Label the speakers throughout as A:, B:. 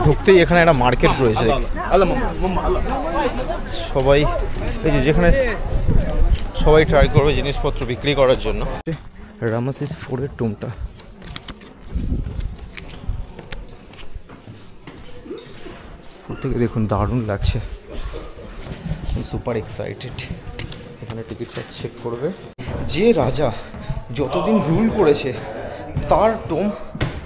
A: ঢুকতেই এখানে একটা মার্কেট রয়েছে, সবাই এই যে যেখানে সবাই ট্রাই করবে জিনিসপত্র বিক্রি করার জন্য। রামাসিস 4-এর টুমটা থেকে দেখুন দারুণ লাগছে, সুপার এক্সাইটেড। এখানে টিকিটটা চেক করবে। যে রাজা যতদিন রুল করেছে তার টোম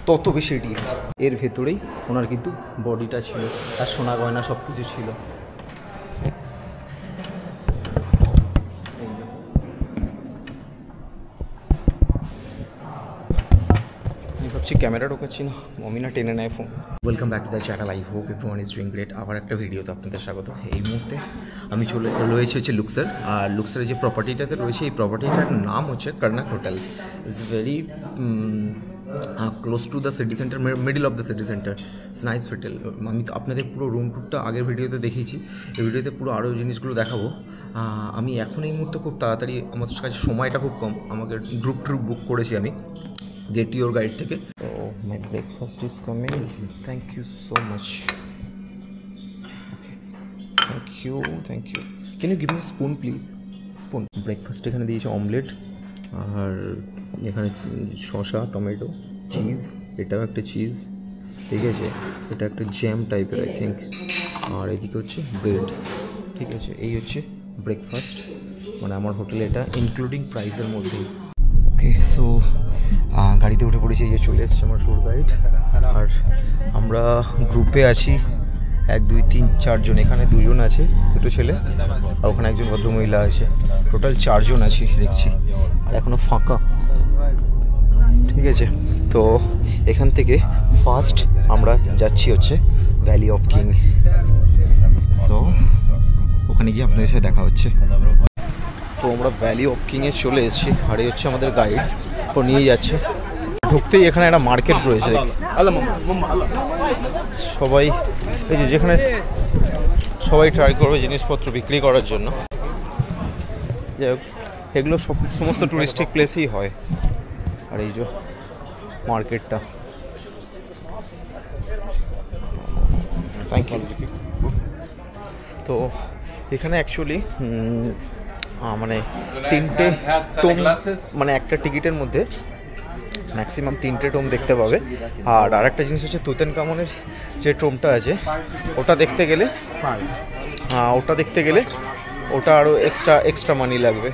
A: তত বেশি ডিপ। এর ভেতরেই ওনার কিন্তু বডিটা ছিল, আর সোনা গয়না সব কিছু ছিল। ভাবছি ক্যামেরা ঢোকাচ্ছি না, মমিনা টেনে নেয় phone. Welcome back to the channel, I hope everyone is doing great. আবার একটা ভিডিওতে আপনাদের স্বাগত। এই মুহূর্তে আমি রয়েছে হচ্ছে লুক্সার, আর লুক্সারের যে প্রপার্টিটাতে রয়েছে এই প্রপার্টিটার নাম হচ্ছে Karnak hotel. It's very close to the city centre, middle of the city centre. It's nice hotel. আমি তো আপনাদের পুরো রুম টুরটা আগের ভিডিওতে দেখিয়েছি, এই ভিডিওতে পুরো আরও জিনিসগুলো দেখাবো। আমি এখন এই মুহূর্তে খুব তাড়াতাড়ি, আমার কাছে সময়টা খুব কম, আমাকে গ্রুপ বুক করেছি আমি Get Your Guide থেকে। Oh, my breakfast is coming. Thank you so much. Okay. Thank you. Can you give me a spoon, please? Spoon. Breakfast এখানে দিয়েছে অমলেট, আর এখানে শসা, টমেটো, চিজ, এটাও একটা চিজ, ঠিক আছে, এটা একটা জ্যাম টাইপের আই থিঙ্ক, আর এদিকে হচ্ছে ব্রেড, ঠিক আছে। এই হচ্ছে ব্রেকফাস্ট, মানে আমার হোটেলে এটা ইনক্লুডিং প্রাইসের মধ্যেই। ওকে, সো গাড়িতে উঠে পড়েছি, এই যে চলে এসছে আমার ট্যুর গাইড, আর আমরা গ্রুপে আছি 1 2 3 4 জন। এখানে 2 জন আছে, 2টো ছেলে, আর ওখানে একজন ভদ্রমহিলা আছে। টোটাল 4 জন আছি দেখছি, আর এখনও ফাঁকা, ঠিক আছে। তো এখান থেকে ফার্স্ট আমরা যাচ্ছি হচ্ছে ভ্যালি অফ কিং। সো ওখানে গিয়ে আপনাদের সাথে দেখা হচ্ছে। তো আমরা ভ্যালি অফ কিংয়ে চলে এসেছি, আর এই হচ্ছে আমাদের গাইড, তো নিয়ে যাচ্ছে। ঢুকতেই এখানে একটা মার্কেট রয়েছে, সবাই এই যে যেখানে সবাই ট্রাই করবে জিনিসপত্র বিক্রি করার জন্য। যাই হোক, এগুলো সমস্ত টুরিস্টিক প্লেসেই হয়। আর এই যে মার্কেটটা, থ্যাংক ইউ। তো এখানে অ্যাকচুয়ালি মানে 3টে টোম, মানে একটা টিকিটের মধ্যে ম্যাক্সিমাম 3টে টোম দেখতে পাবে। আর আরেকটা জিনিস হচ্ছে তুতেনখামনের যে টোমটা আছে ওটা দেখতে গেলে ওটা আরও এক্সট্রা মানি লাগবে।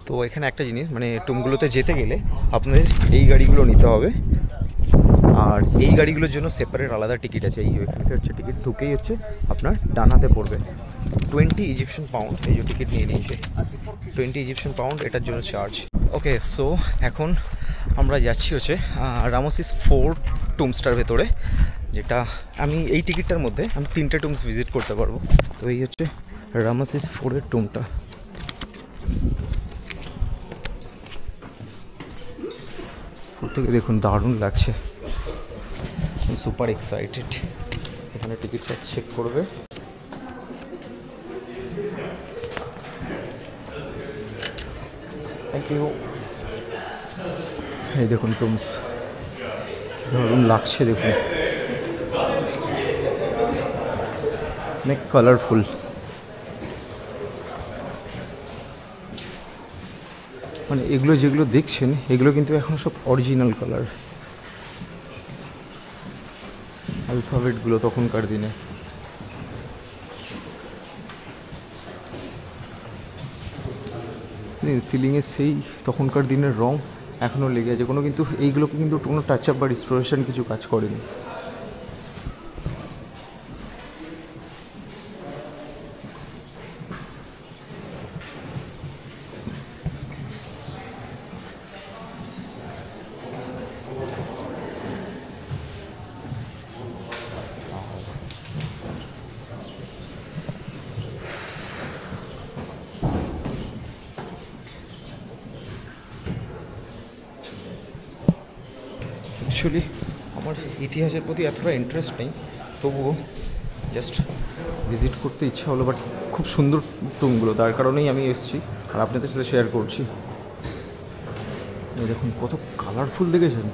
A: তো এখানে একটা জিনিস, মানে টোমগুলোতে যেতে গেলে আপনাদের এই গাড়িগুলো নিতে হবে, আর এই গাড়িগুলোর জন্য সেপারেট আলাদা টিকিট আছে। এই এখানকার হচ্ছে টিকিট ঢুকেই হচ্ছে আপনার ডানাতে পড়বে 20 ইজিপশিয়ান পাউন্ড। এই যে টিকিট নিয়ে নিয়েছে 20 ইজিপশিয়ান পাউন্ড, এটার জন্য চার্জ। ওকে, সো এখন আমরা যাচ্ছি হচ্ছে রামাসিস 4 টুমসটার ভেতরে, যেটা আমি এই টিকিটটার মধ্যে আমি 3টে টুমস ভিজিট করতে পারবো। তো এই হচ্ছে রামাসিস 4-এর টুমটা। থেকে দেখুন দারুণ লাগছে, সুপার এক্সাইটেড। এখানে টিকিটটা চেক করবে। Thank you. এই দেখুন টুমস, দারুণ লাগছে, দেখুন অনেক কালারফুল। মানে এগুলো যেগুলো দেখছেন এগুলো কিন্তু এখন সব অরিজিনাল কালার, অ্যালফাবেটগুলো তখনকার দিনে। সিলিংয়ে সেই তখনকার দিনের রং এখনও লেগে আছে, কোনো কিন্তু এইগুলোকে কিন্তু কোনো টাচ আপ বা রিস্টোরেশন কিছু কাজ করেনি। অ্যাকচুয়ালি আমার ইতিহাসের প্রতি এতটা ইন্টারেস্ট নেই, তবুও জাস্ট ভিজিট করতে ইচ্ছা হলো। বাট খুব সুন্দর টুমগুলো, তার কারণেই আমি এসেছি আর আপনাদের সাথে শেয়ার করছি। দেখুন কত কালারফুল দেখেছেন।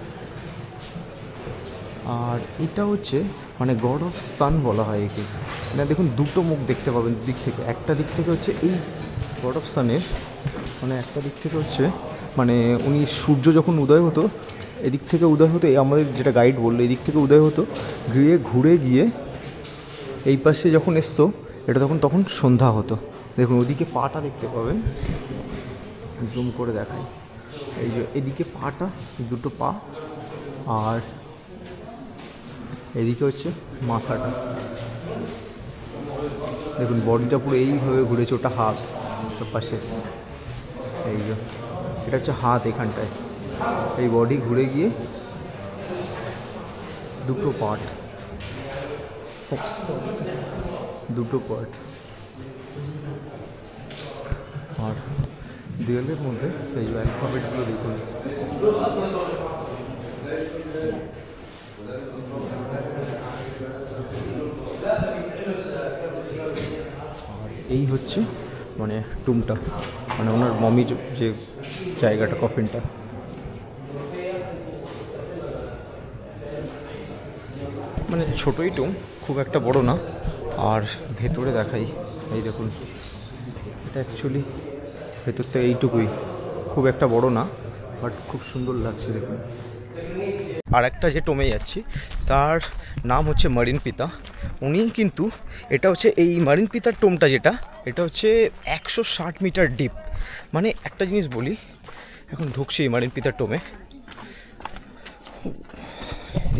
A: আর এটা হচ্ছে মানে গড অফ সান বলা হয় একে। না দেখুন দুটো মুখ দেখতে পাবেন দিক থেকে, একটা দিক থেকে হচ্ছে এই গড অফ সানের, মানে একটা দিক থেকে হচ্ছে মানে উনি সূর্য যখন উদয় হতো এদিক থেকে উদয় হতো, আমাদের যেটা গাইড বললো এদিক থেকে উদয় হতো, ঘুরে গিয়ে এই পাশে যখন এসতো এটা তখন সন্ধ্যা হতো। দেখুন ওদিকে পাটা দেখতে পাবেন, জুম করে দেখাই, এই যে এদিকে পাটা, দুটো পা, আর এদিকে হচ্ছে মাথাটা। দেখুন বডিটা পুরো এইভাবে ঘুরেছে, ওটা হাত ওর পাশে, এই যে এটা হচ্ছে হাত এখানটায়, এই বডি ঘুরে গিয়ে দুটো পার্ট, আর দেয়ালের মধ্যে এই যে অ্যালফাবেটগুলো দেখুন, আর এই হচ্ছে মানে টুমটা, মানে ওনার মমির যে জায়গাটা, কফিনটা। মানে ছোটোই টুম, খুব একটা বড় না। আর ভেতরে দেখাই, এই দেখুন এটা অ্যাকচুয়ালি ভেতরটা এইটুকুই, খুব একটা বড় না, বাট খুব সুন্দর লাগছে দেখুন। আর একটা যে টোমে যাচ্ছি তার নাম হচ্ছে মারিন পিতা। উনি কিন্তু এটা হচ্ছে এই মারিন পিতার টোমটা যেটা, এটা হচ্ছে 160 মিটার ডিপ। মানে একটা জিনিস বলি, এখন ঢুকছি এই মারিন পিতার টোমে,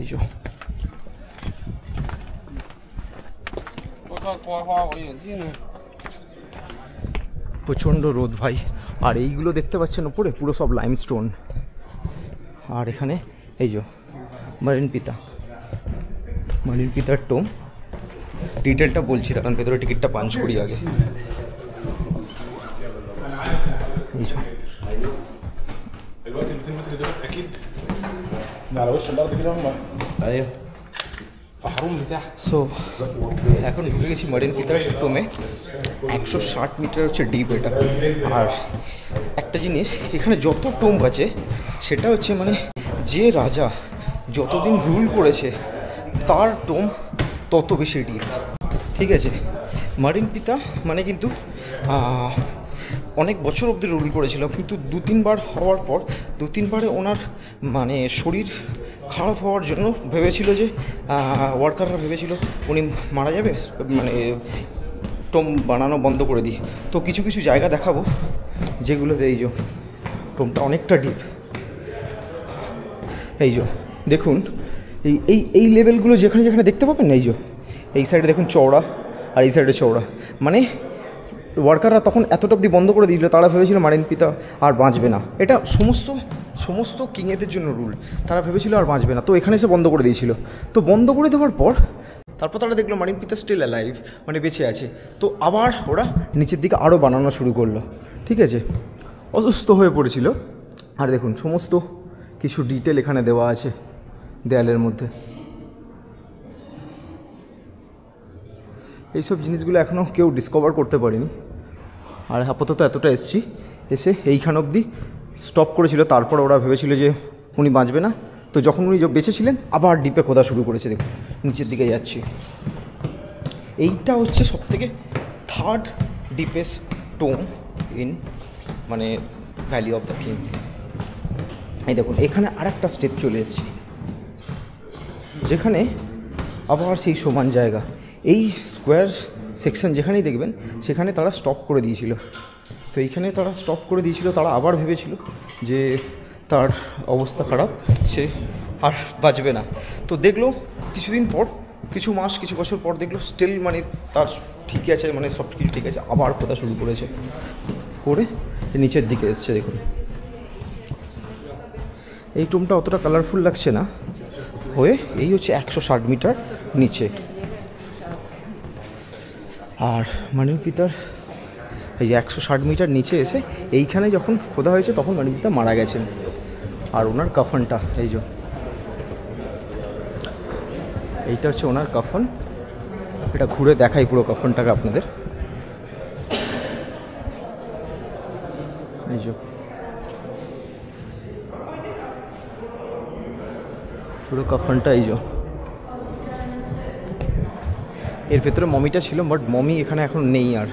A: এই যে প্রচণ্ড রোদ ভাই। আর এইগুলো দেখতে পাচ্ছেন উপরে পুরো সব লাইমস্টোন। আর এখানে এই যে মারিন পিতার টোম। ডিটেলটা বলছি, কারণ ভেতরে টিকিটটা পাঞ্চ করি আগে। এই যে সো এখন ঢুকে গেছি মারিন পিতার টোমে। 160 মিটার হচ্ছে ডিপ এটা। আর একটা জিনিস, এখানে যত টোম আছে সেটা হচ্ছে মানে যে রাজা যতদিন রুল করেছে তার টোম তত বেশি ডিপ, ঠিক আছে। মারিন পিতা মানে কিন্তু অনেক বছর অবধি রুল করেছিল, কিন্তু 2-3 বার হওয়ার পর 2-3বারে ওনার মানে শরীর খারাপ হওয়ার জন্য ভেবেছিল যে ওয়ার্কাররা ভেবেছিল উনি মারা যাবে, মানে টোম বানানো বন্ধ করে দিই। তো কিছু কিছু জায়গা দেখাবো যেগুলোতে এই যে টোমটা অনেকটা ডিপ। এই যে দেখুন এই এই এই লেভেলগুলো যেখানে যেখানে দেখতে পাবেন, এই সাইডে দেখুন চওড়া, আর এই সাইডে চওড়া। মানে ওয়ার্কাররা তখন এতটা অবধি বন্ধ করে দিয়েছিল, তারা ভেবেছিল মারিন পিতা আর বাঁচবে না। এটা সমস্ত কিংয়েদের জন্য রুল, তারা ভেবেছিল আর বাঁচবে না, তো এখানে এসে বন্ধ করে দিয়েছিল। তো বন্ধ করে দেওয়ার পর তারপর তারা দেখলো মারিন পিতা স্টিল অ্যালাইভ, মানে বেঁচে আছে। তো আবার ওরা নিচের দিকে আরও বানানো শুরু করলো, ঠিক আছে। অসুস্থ হয়ে পড়েছিল। আর দেখুন সমস্ত কিছু ডিটেল এখানে দেওয়া আছে দেয়ালের মধ্যে। এইসব জিনিসগুলো এখনও কেউ ডিসকভার করতে পারেনি। আর আপাতত এতটা এসে এইখান অবধি স্টপ করেছিল। তারপর ওরা ভেবেছিল যে উনি বাঁচবে না, তো যখন উনি বেঁচে ছিলেন আবার ডিপে খোদা শুরু করেছে। দেখুন নিচের দিকে যাচ্ছি, এইটা হচ্ছে সবথেকে 3rd ডিপেস্ট টোম ইন মানে ভ্যালি অফ দ্য কিং। এই দেখুন এখানে আরেকটা স্টেপ চলে এসেছি, যেখানে আবার সেই সমান জায়গা, এই স্কোয়ার সেকশন যেখানেই দেখবেন সেখানে তারা স্টপ করে দিয়েছিল। তো এইখানে তারা স্টপ করে দিয়েছিল, তারা আবার ভেবেছিল যে তার অবস্থা খারাপ, সে আর বাঁচবে না। তো দেখলো কিছুদিন পর, কিছু মাস কিছু বছর পর দেখলো স্টিল মানে তার ঠিক আছে, মানে সব কিছু ঠিক আছে, আবার খোদা শুরু করেছে করে নিচের দিকে এসছে। দেখুন এই টোমটা অতটা কালারফুল লাগছে না হয়ে, এই হচ্ছে 160 মিটার নিচে। আর মারিন পিতার এই 160 মিটার নিচে এসে এইখানে যখন খোদা হয়েছে তখন মারিন পিতা মারা গেছেন। আর ওনার কাফনটা এই যে, এইটা হচ্ছে ওনার কাফন। এটা ঘুরে দেখাই পুরো কাফনটাকে আপনাদের। এই যে পুরো কাফনটা, এই যে এর ভেতরে মমিটা ছিল, বাট মমি এখানে এখন নেই আর।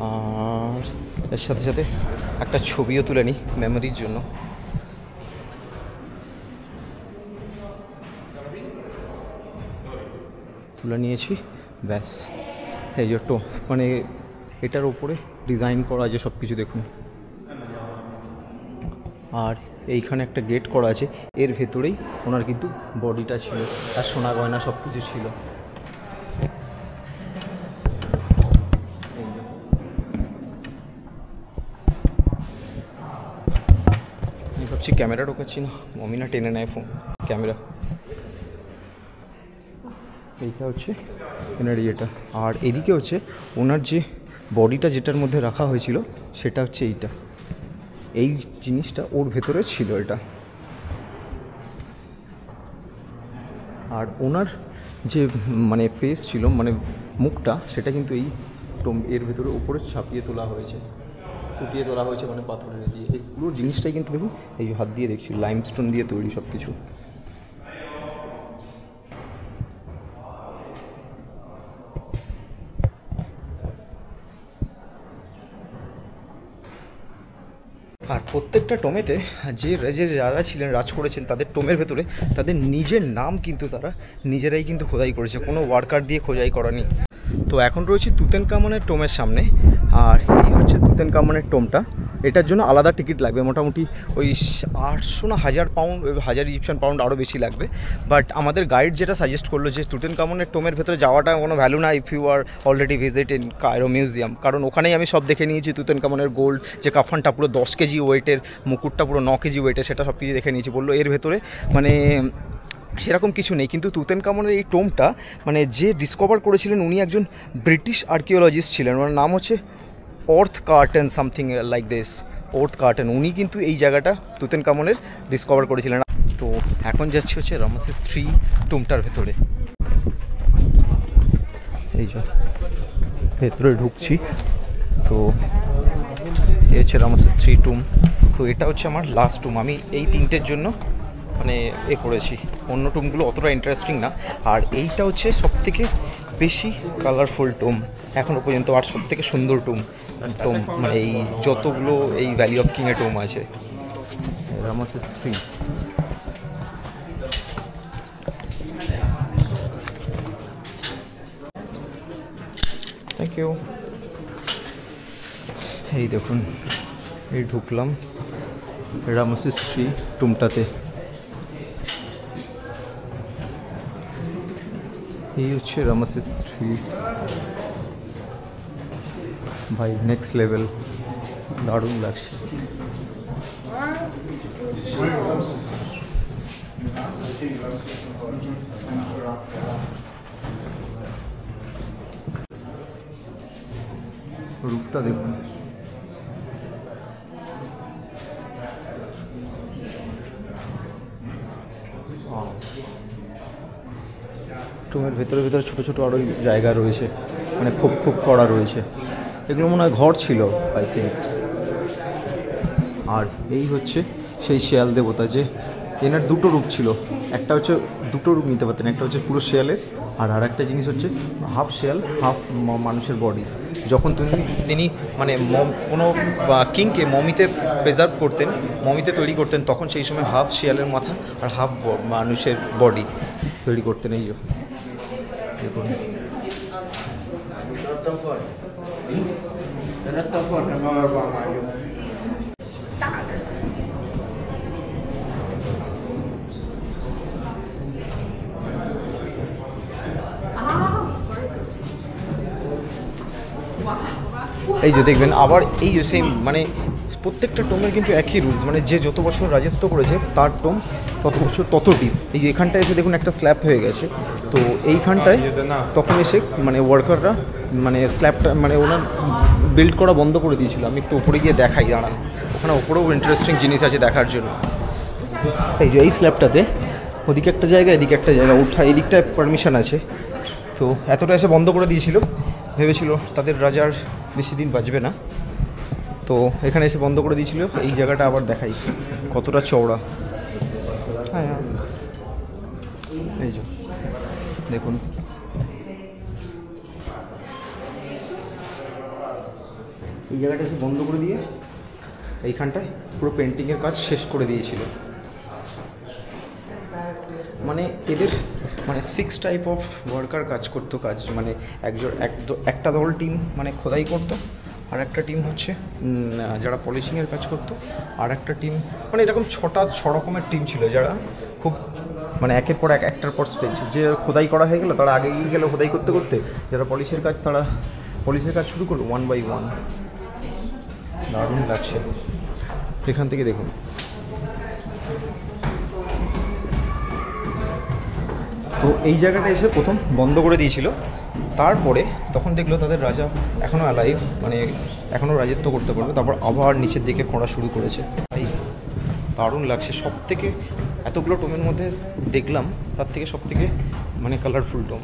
A: আর এর সাথে সাথে একটা ছবিও তুলে নিই মেমোরির জন্য। তুলে নিয়েছি, ব্যাস। এই যে মানে এটার ওপরে ডিজাইন করা আছে সব কিছু দেখুন। আর এইখানে একটা গেট করা আছে, এর ভেতরেই ওনার কিন্তু বডিটা ছিল, আর সোনা গয়না সব কিছু ছিল। আমি ভাবছি ক্যামেরা ঢোকাচ্ছি না, মমিনা টেনে নেয় ফোন ক্যামেরা। এইটা হচ্ছে ওনার ইয়েটা, আর এদিকে হচ্ছে ওনার যে বডিটা যেটার মধ্যে রাখা হয়েছিল সেটা হচ্ছে এইটা, এই জিনিসটা ওর ভেতরে ছিল এটা। আর ওনার যে মানে ফেস ছিল, মানে মুখটা, সেটা কিন্তু এই এর ভেতরে উপরে ছাপিয়ে তোলা হয়েছে, ফুটিয়ে তোলা হয়েছে, মানে পাথরের দিয়ে। এই পুরো জিনিসটাই কিন্তু দেখুন, এই হাত দিয়ে দেখছি লাইমস্টোন দিয়ে তৈরি সব কিছু। আর প্রত্যেকটা টোমেতে যে যারা ছিলেন, রাজ করেছেন, তাদের টোমের ভেতরে তাদের নিজের নাম কিন্তু তারা নিজেরাই কিন্তু খোদাই করেছে, কোনো ওয়ার্কার দিয়ে খোদাই করানি। তো এখন রয়েছে তুতেনকামনের টোমের সামনে, আর এই হচ্ছে তুতেনকামনের টোমটা। এটার জন্য আলাদা টিকিট লাগবে, মোটামুটি ওই 800 না 1000 পাউন্ড, 1000 ইজিপশিয়ান পাউন্ড, আরও বেশি লাগবে। বাট আমাদের গাইড যেটা সাজেস্ট করলো যে তুতেনকামনের টোমের ভেতরে যাওয়াটা কোনো ভ্যালু না if you are already visit in Cairo museum, কারণ ওখানেই আমি সব দেখে নিয়েছি। তুতেনকামনের গোল্ড যে কাফানটা পুরো 10 কেজি ওয়েটের, মুকুটটা পুরো 9 কেজি ওয়েটের, সেটা সব কিছু দেখে নিয়েছি। বললো এর ভেতরে মানে সেরকম কিছু নেই, কিন্তু তুতেনকামনের এই টোমটা মানে যে ডিসকভার করেছিলেন উনি একজন ব্রিটিশ আর্কিওলজিস্ট ছিলেন, ওনার নাম হচ্ছে অর্থ কার্টেন, সামথিং লাইক দিস, অর্থ কার্টেন। উনি কিন্তু এই জায়গাটা তুতেনকামনের ডিসকভার করেছিলেন। তো এখন যাচ্ছি হচ্ছে রামসেস III টুমটার ভেতরে। এই যে ভেতরে ঢুকছি, তো এই হচ্ছে রামসেস III টুম। তো এটা হচ্ছে আমার লাস্ট টুম, আমি এই তিনটের জন্য মানে করেছি, অন্য টুমগুলো অতটা ইন্টারেস্টিং না। আর এইটা হচ্ছে সবথেকে বেশি কালারফুল টুম এখনও পর্যন্ত, আর সবথেকে সুন্দর টুম মানে এই যতগুলো এই ভ্যালি অফ কিংয়ের টুম আছে। Ramesses III। Thank you. এই দেখুন, এই ঢুকলাম রামসেস III টুমটাতে। এই হচ্ছে রামসেস III, ভাই নেক্সট লেভেল, দারুণ লাগছে। রূপটা দেখুন, টুমের ভেতরে ভেতরে ছোটো ছোটো আরও জায়গা রয়েছে, মানে খুব খুব করা রয়েছে। এগুলো মনে হয় ঘর ছিল আই থিঙ্ক। আর এই হচ্ছে সেই শেয়াল দেবতা, যে এনার দুটো রূপ ছিল, একটা হচ্ছে দুটো রূপ নিতে পারতেন, একটা হচ্ছে পুরো শেয়ালের, আর একটা জিনিস হচ্ছে হাফ শেয়াল হাফ মানুষের বডি। যখন তিনি মানে কোনো কিংকে মমিতে প্রেজার্ভ করতেন, মমিতে তৈরি করতেন, তখন সেই সময় হাফ শেয়ালের মাথা আর হাফ মানুষের বডি তৈরি করতেন। এই দেখুন, এই যে দেখবেন আবার এই যে সেম, মানে প্রত্যেকটা টোমের কিন্তু একই রুলস, মানে যে যত বছর রাজত্ব করেছে তার টোম তত বছর তত ডিপ। এই যে এখানটায় এসে দেখুন একটা স্ল্যাব হয়ে গেছে, তো এইখানটায় তখন এসে মানে ওয়ার্কাররা মানে স্ল্যাবটা মানে ওনার বিল্ড করা বন্ধ করে দিয়েছিল। আমি একটু উপরে গিয়ে দেখাই, দাঁড়ান, ওখানে ওপরেও ইন্টারেস্টিং জিনিস আছে দেখার জন্য। এই যে এই স্ল্যাবটাতে ওদিকে একটা জায়গা, এদিকে একটা জায়গা উঠা, এই দিকটায় পারমিশন আছে, তো এতটা এসে বন্ধ করে দিয়েছিল, ভেবেছিল তাদের রাজার বেশি দিন বাঁচবে না, তো এখানে এসে বন্ধ করে দিয়েছিল। এই জায়গাটা আবার দেখাই কতটা চওড়া। হ্যাঁ, এই যে দেখুন, এই জায়গাটা এসে বন্ধ করে দিয়ে এইখানটায় পুরো পেন্টিংয়ের কাজ শেষ করে দিয়েছিল। মানে এদের মানে 6 টাইপ অফ ওয়ার্কার কাজ করতো, মানে একটা দল টিম মানে খোদাই করতো, আর একটা টিম হচ্ছে যারা পলিশিংয়ের কাজ করতো, আর একটা টিম মানে এরকম 6 রকমের টিম ছিল, যারা খুব মানে একের পর একটার পর স্টেজ, যে খোদাই করা হয়ে গেলো তারা আগে এগিয়ে গেলো খোদাই করতে করতে, যারা পলিশের কাজ তারা পলিশের কাজ শুরু করলো 1 by 1। দারুণ লাগছে। এখান থেকে দেখুন, তো এই জায়গাটা এসে প্রথম বন্ধ করে দিয়েছিল, তারপরে তখন দেখলো তাদের রাজা এখনও অ্যালাইভ, মানে এখনও রাজত্ব করতে পারবে, তারপর আবার নিচের দিকে খোঁড়া শুরু করেছে। এই দারুণ লাগছে। সব থেকে এতগুলো টোমের মধ্যে দেখলাম তার থেকে সব থেকে মানে কালারফুল টোম।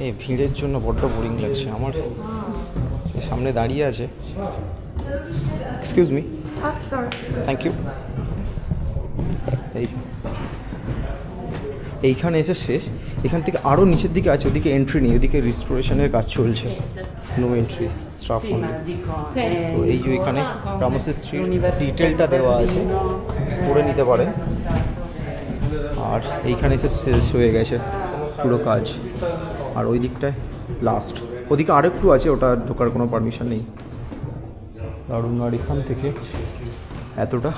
A: এই ভিড়ের জন্য বড্ড বোরিং লাগছে আমার। সামনে দাঁড়িয়ে আছে, এক্সকিউজ মি, থ্যাংক ইউ। এইখানে এসে শেষ, এখান থেকে আরও নিচের দিকে আছে, ওদিকে এন্ট্রি নেই, ওদিকে রিস্টোরেশনের কাজ চলছে, নো এন্ট্রি, স্টাফ অনলি। তো এই যে এখানে রামসেস থ্রির ডিটেলটা দেওয়া আছে, পড়ে নিতে পারেন। আর এইখানে এসে শেষ হয়ে গেছে পুরো কাজ, আর ওই দিকটায় লাস্ট, ওদিকে আরেকটু আছে, ওটা ঢোকার কোনো পারমিশন নেই। দারুণ। আর এখান থেকে এতটা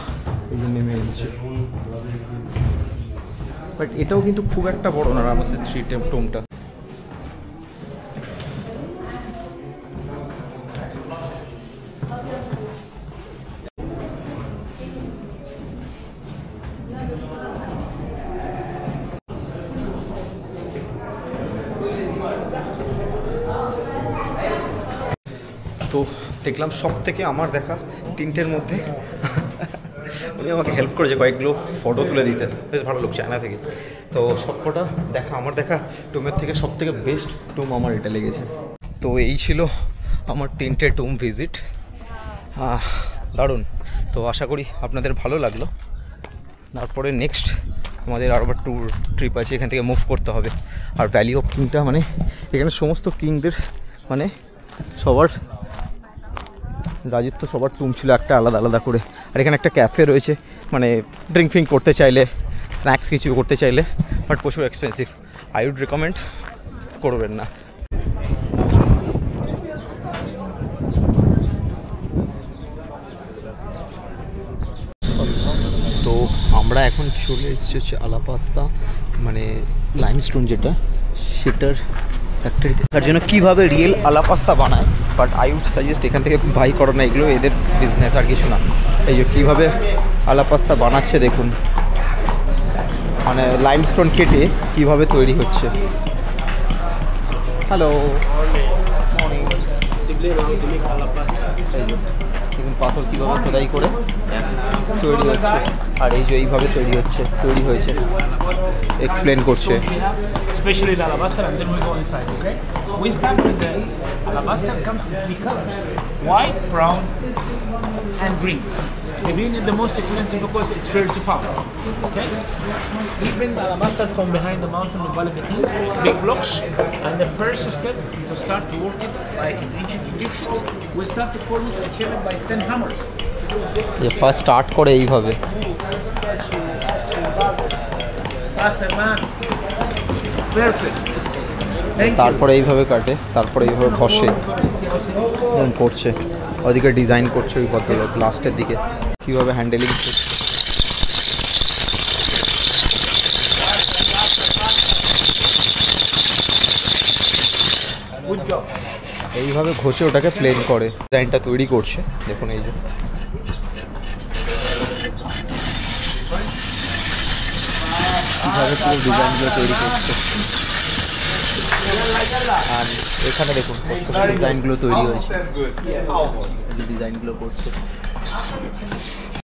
A: এই যে নেমে এসেছে, বাট এটাও কিন্তু খুব একটা বড় না রামসেস থ্রি টোমটা। তো দেখলাম সব থেকে আমার দেখা 3টের মধ্যে উনি আমাকে হেল্প করেছে কয়েকগুলো ফটো তুলে দিতে, বেশ ভালো লোক, চায়না থেকে। তো সবকটা আমার দেখা টোমের থেকে সব থেকে বেস্ট টোম আমার এটা লেগেছে। তো এই ছিল আমার 3টে টোম ভিজিট, দারুণ। তো আশা করি আপনাদের ভালো লাগলো। তারপরে নেক্সট আমাদের আরবার ট্রিপ আছে, এখান থেকে মুভ করতে হবে। আর ভ্যালি অফ কিংটা মানে এখানে সমস্ত কিংদের মানে সবার রাজত্ব, সবার টুম ছিল একটা আলাদা আলাদা করে। আর এখানে একটা ক্যাফে রয়েছে, মানে ড্রিঙ্ক ফিঙ্ক করতে চাইলে, স্ন্যাক্স কিছু করতে চাইলে, বাট প্রচুর এক্সপেন্সিভ, আই উড রেকমেন্ড করবেন না। তো আমরা এখন চলে এসেছি হচ্ছে আলাপাস্তা, মানে লাইমস্টোন যেটা, সেটার ফ্যাক্টরিতে তার জন্য কীভাবে রিয়েল আলাপাস্তা বানায়। বাট আই উড সাজেস্ট এখান থেকে বাই করো না, এগুলো এদের বিজনেস আর কিছু না। এই যে কীভাবে আলাপাস্তা বানাচ্ছে দেখুন, মানে লাইমস্টোন কেটে কীভাবে তৈরি হচ্ছে। Hello, morning. এই যে দেখুন পাথর কীভাবে খোদাই করে তৈরি হচ্ছে, আর এই যে এইভাবে তৈরি হয়েছে এক্সপ্লেন করছে।
B: Especially the alabaster, and then we go inside, okay? We start with the alabaster, comes in 3 colors: white, brown, and green. The green is the most expensive because it's very found, okay? We bring the alabaster from behind the mountain of Valley of the Kings, big blocks, and the first step to start to work it like in ancient Egyptians, we start to form it and shape it by thin hammers.
A: First start করে এইভাবে,
B: Faster, man. Perfect.
A: তারপরে এইভাবে কাটে, তারপরে এইভাবে ঘষে করছে, ওদিকে ডিজাইন করছে ওই ভদ্রলোক লাস্টের দিকে কীভাবে হ্যান্ডেলিং করছে। এইভাবে ঘষে ওটাকে প্লেন করে ডিজাইনটা তৈরি করছে। দেখুন এই যে কীভাবে পুরো ডিজাইনগুলো তৈরি করছে। আর এখানে দেখুন ডিজাইনগুলো তৈরি হয়েছে, ডিজাইনগুলো করছে।